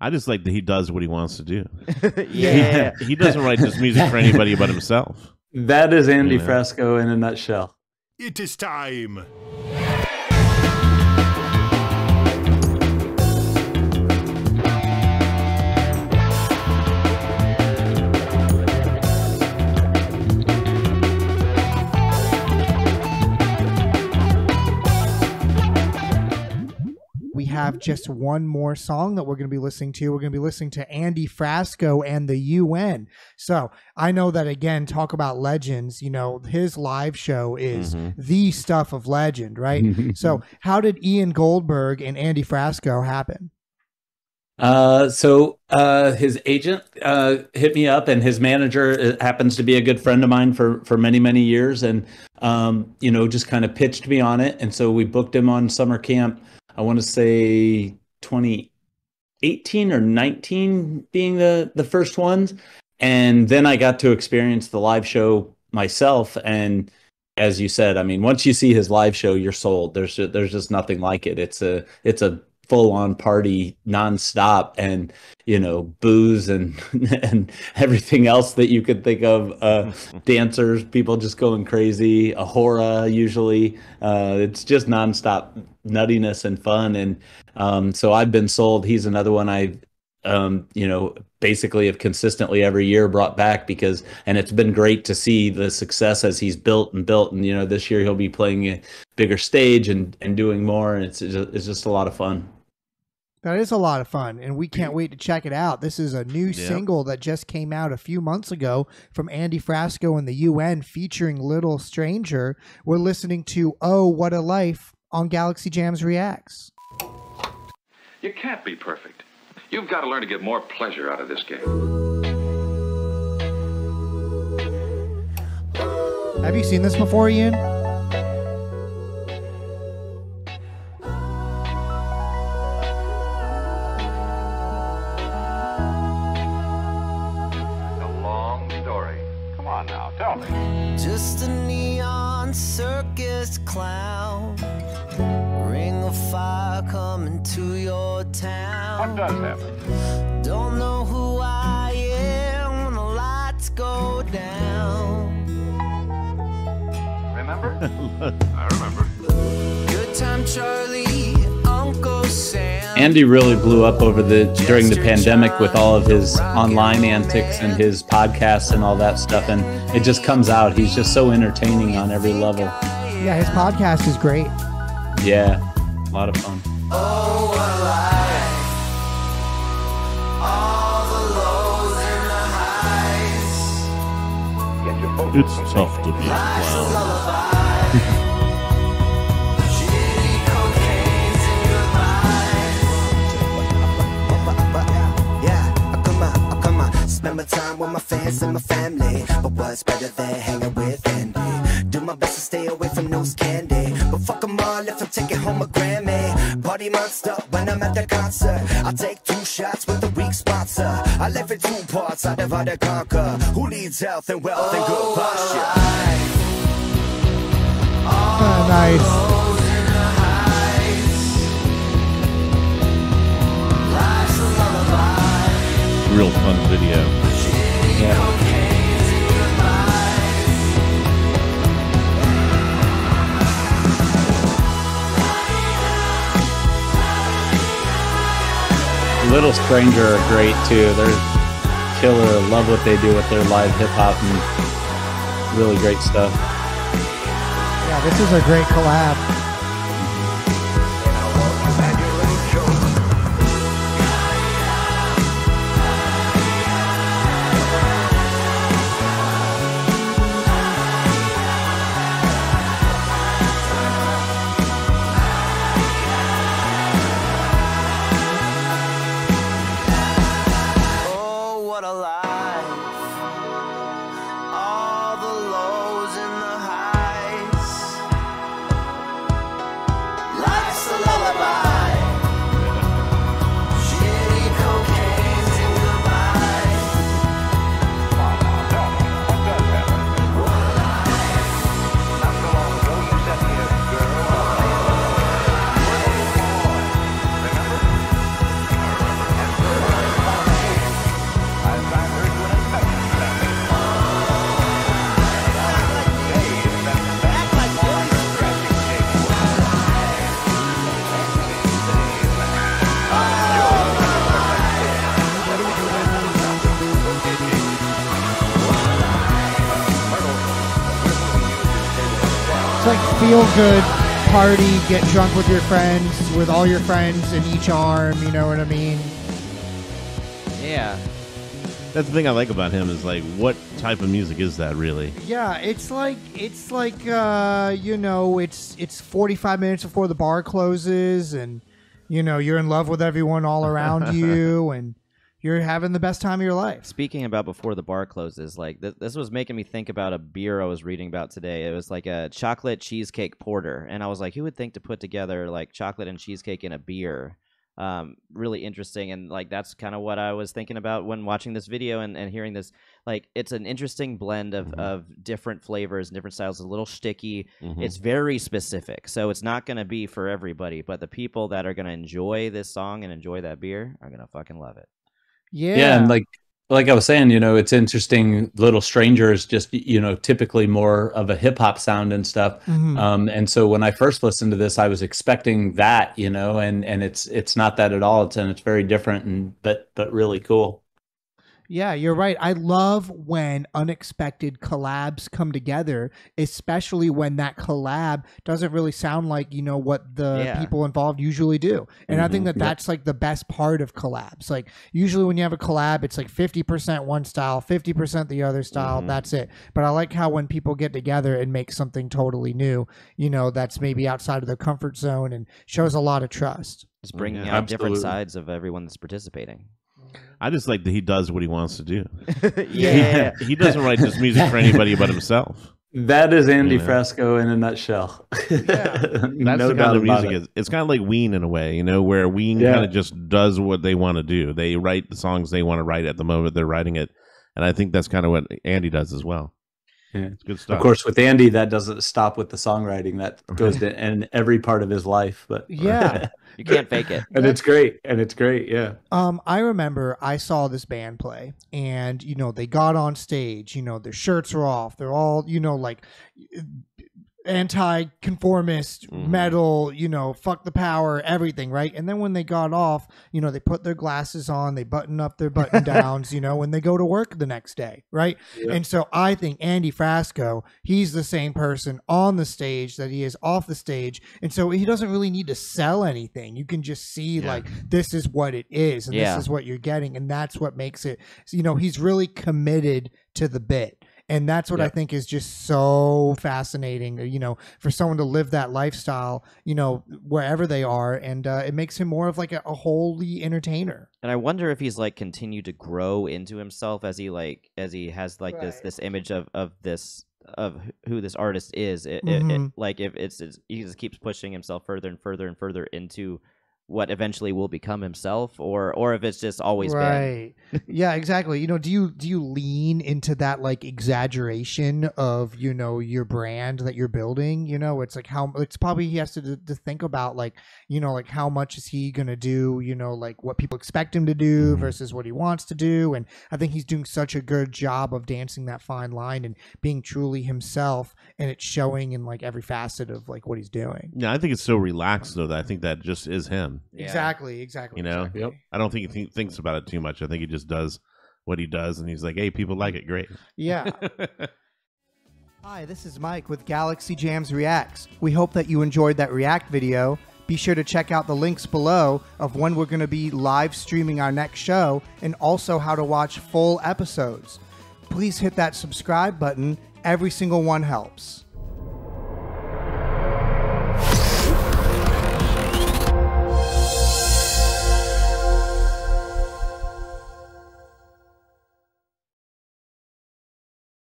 I just like that he does what he wants to do. Yeah. He doesn't write this music for anybody but himself. That is Andy Frasco in a nutshell. It is time. We have just one more song that we're going to be listening to. We're going to be listening to Andy Frasco and the U.N. So I know that, again, talk about legends, you know, his live show is the stuff of legend, right? So how did Ian Goldberg and Andy Frasco happen? So his agent hit me up, and his manager happens to be a good friend of mine for many, many years, and you know, just kind of pitched me on it. And so we booked him on summer camp. I want to say 2018 or 19 being the first ones. And then I got to experience the live show myself. And as you said, I mean, once you see his live show, you're sold. There's just nothing like it. It's a full-on party nonstop, and you know, booze and and everything else that you could think of, dancers, people just going crazy, a hora usually. It's just nonstop nuttiness and fun, and so I've been sold. He's another one I you know, basically have consistently every year brought back, because, and it's been great to see the success as he's built, and you know, this year he'll be playing a bigger stage and doing more, and it's just a lot of fun. That is a lot of fun, and we can't wait to check it out. This is a new single that just came out a few months ago from Andy Frasco and the U.N. featuring Little Stranger. We're listening to Oh, What a Life on Galaxy Jams Reacts. You can't be perfect. You've got to learn to get more pleasure out of this game. Have you seen this before, Ian? Just a neon circus clown, ring of fire coming to your town. What does happen? Don't know who I am when the lights go down. Remember? I remember. Good time, Charlie, Uncle Sam. Andy really blew up during the pandemic with all of his online antics and his podcasts and all that stuff, and it just comes out. He's just so entertaining on every level. Yeah, his podcast is great. Yeah, a lot of fun. Oh, what a life. All the lows and the highs. It's tough to be a clown. Spend my time with my fans and my family, but what's better than hanging with Andy? Do my best to stay away from nose candy, but fuck them all if I'm taking home a Grammy. Party monster when I'm at the concert. I take 2 shots with the weak sponsor. I live in 2 parts, I divide and conquer. Who needs health and wealth and good posture? Nice. Real fun video. Yeah. Little Stranger are great too. They're killer. Love what they do with their live hip hop and really great stuff. Yeah, this is a great collab. like feel good party, get drunk with your friends, with all your friends in each arm. You know what I mean? Yeah. That's the thing I like about him is like, what type of music is that really? Yeah, it's like you know, it's 45 minutes before the bar closes, and you know you're in love with everyone all around you, and you're having the best time of your life. Speaking about before the bar closes, like this was making me think about a beer I was reading about today. It was like a chocolate cheesecake porter, and I was like, who would think to put together like chocolate and cheesecake in a beer? Really interesting, and like that's kind of what I was thinking about when watching this video and hearing this. Like, it's an interesting blend of different flavors and different styles. It's a little sticky. It's very specific, so it's not going to be for everybody, but the people that are going to enjoy this song and enjoy that beer are going to fucking love it. Yeah, and like I was saying, you know, it's interesting. Little Stranger is just, you know, typically more of a hip hop sound and stuff. And so when I first listened to this, I was expecting that, you know, and it's not that at all. It's very different and but really cool. Yeah, you're right. I love when unexpected collabs come together, especially when that collab doesn't really sound like, you know, what the people involved usually do. And I think that that's like the best part of collabs. Like usually when you have a collab, it's like 50% one style, 50% the other style. That's it. But I like how when people get together and make something totally new, you know, that's maybe outside of their comfort zone and shows a lot of trust. It's bringing out different sides of everyone that's participating. I just like that he does what he wants to do. Yeah. He doesn't write this music for anybody but himself. That is Andy Frasco in a nutshell. That's the kind of music it's kind of like Ween in a way, you know, where Ween kind of just does what they want to do. They write the songs they want to write at the moment they're writing it, and I think that's kind of what Andy does as well. Yeah, it's good stuff. Of course, with Andy, that doesn't stop with the songwriting. That goes to in every part of his life. But yeah, you can't fake it. And it's great. And it's great. Yeah. I remember I saw this band play, and you know they got on stage. You know their shirts are off. They're all like anti-conformist metal, fuck the power, everything, right? And then when they got off, they put their glasses on, they button up their button downs, when they go to work the next day, right? Yep. And so I think Andy Frasco, he's the same person on the stage that he is off the stage. And so he doesn't really need to sell anything. You can just see like, this is what it is, and this is what you're getting. And that's what makes it, he's really committed to the bit. And that's what I think is just so fascinating, for someone to live that lifestyle, wherever they are. And it makes him more of like a holy entertainer. And I wonder if he's like continued to grow into himself as he has like this image of who this artist is. Like if he just keeps pushing himself further and further and further into what eventually will become himself, or if it's just always been. Yeah, exactly. Do you lean into that exaggeration of your brand that you're building? It's like it's probably he has to think about how much is he gonna do? What people expect him to do versus what he wants to do. And I think he's doing such a good job of dancing that fine line and being truly himself, and it's showing in every facet of what he's doing. Yeah, I think it's so relaxed though that I think that just is him. Yeah. Exactly. Exactly. Yep. I don't think he thinks about it too much. I think he just does what he does, and he's like, "Hey, people like it, great." Yeah. Hi, this is Mike with Galaxy Jams Reacts. We hope that you enjoyed that React video. Be sure to check out the links below of when we're going to be live streaming our next show, and also how to watch full episodes. Please hit that subscribe button. Every single one helps.